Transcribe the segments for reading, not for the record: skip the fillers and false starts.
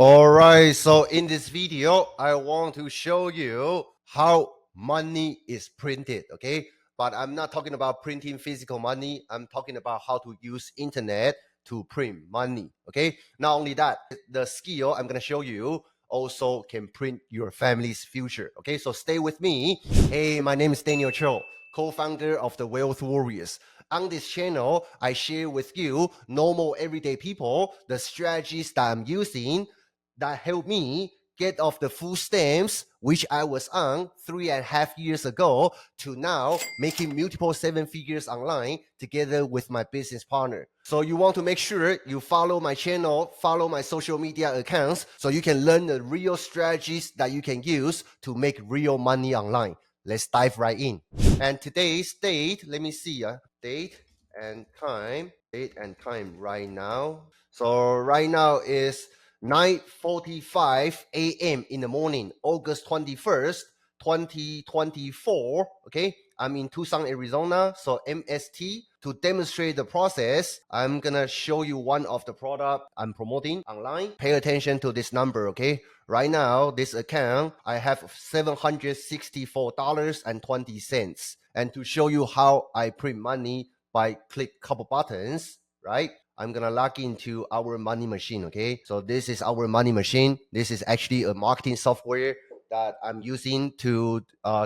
Alright, so in this video, I want to show you how money is printed, okay? But I'm not talking about printing physical money. I'm talking about how to use internet to print money, okay? Not only that, the skill I'm going to show you also can print your family's future, okay? So stay with me. Hey, my name is Daniel Cho, co-founder of the Wealth Warriors. On this channel, I share with you normal everyday people, the strategies that I'm using that helped me get off the food stamps, which I was on 3.5 years ago, to now making multiple 7 figures online together with my business partner. So you want to make sure you follow my channel, follow my social media accounts, so you can learn the real strategies that you can use to make real money online. Let's dive right in. And today's date, let me see, date and time right now. So right now is 9:45 a.m. in the morning, August 21st, 2024. Okay, I'm in Tucson, Arizona, so MST. To demonstrate the process, I'm gonna show you one of the product I'm promoting online. Pay attention to this number, okay? Right now, this account, I have $764.20. And to show you how I print money by click couple buttons, right? I'm gonna log into our money machine, okay? So this is our money machine. This is actually a marketing software that I'm using to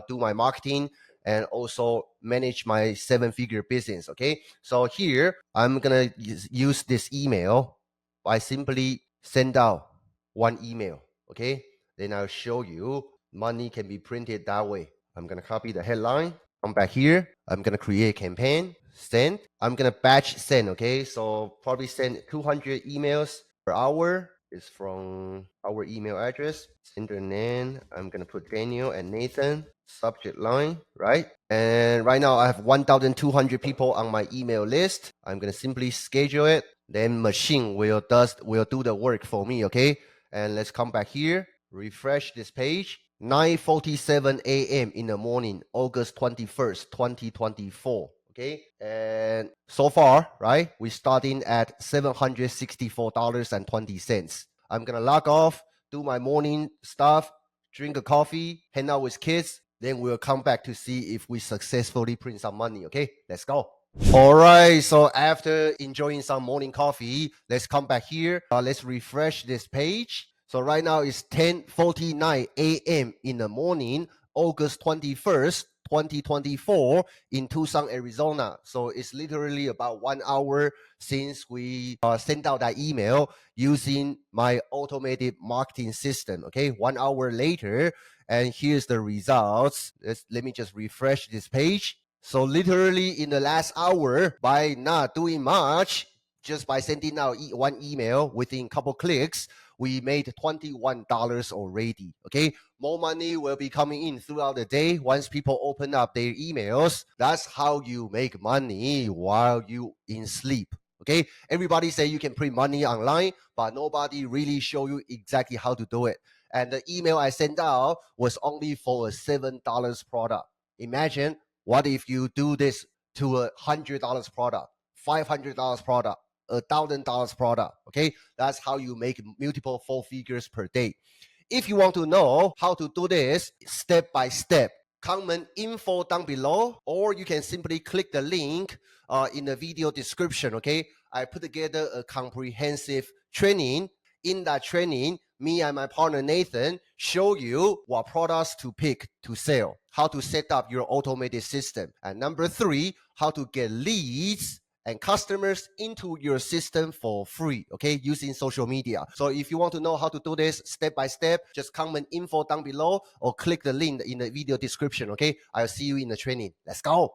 do my marketing and also manage my 7-figure business, okay? So here, I'm gonna use this email. I simply send out one email, okay? Then I'll show you money can be printed that way. I'm gonna copy the headline. Come back here. I'm gonna create a campaign. Send. I'm gonna batch send, okay? So probably send 200 emails per hour. Is from our email address. Send their name. I'm gonna put Daniel and Nathan. Subject line, right? And right now I have 1,200 people on my email list. I'm gonna simply schedule it. Then machine will do the work for me, okay? And let's come back here. Refresh this page. 9:47 a.m. in the morning, August 21st, 2024. Okay, and so far, right, we're starting at $764.20. I'm gonna log off, do my morning stuff, drink a coffee, hang out with kids. Then we'll come back to see if we successfully print some money. Okay, let's go. All right, so after enjoying some morning coffee, let's come back here. Let's refresh this page. So right now it's 10:49 a.m. in the morning, August 21st, 2024 in Tucson, Arizona. So it's literally about 1 hour since we sent out that email using my automated marketing system. Okay, 1 hour later, and here's the results. Let me just refresh this page. So literally in the last hour, by not doing much, just by sending out one email within a couple clicks, we made $21 already. Okay, more money will be coming in throughout the day once people open up their emails. That's how you make money while you in sleep. Okay, everybody say you can print money online, but nobody really show you exactly how to do it. And the email I sent out was only for a $7 product. Imagine what if you do this to a $100 product, $500 product, $1,000 product. Okay, that's how you make multiple 4 figures per day. If you want to know how to do this step by step, comment info down below, or you can simply click the link in the video description. Okay, I put together a comprehensive training. In that training, me and my partner Nathan show you what products to pick to sell, how to set up your automated system, and number 3, how to get leads and customers into your system for free, okay, using social media. So if you want to know how to do this step by step, just comment info down below or click the link in the video description, okay? I'll see you in the training. Let's go.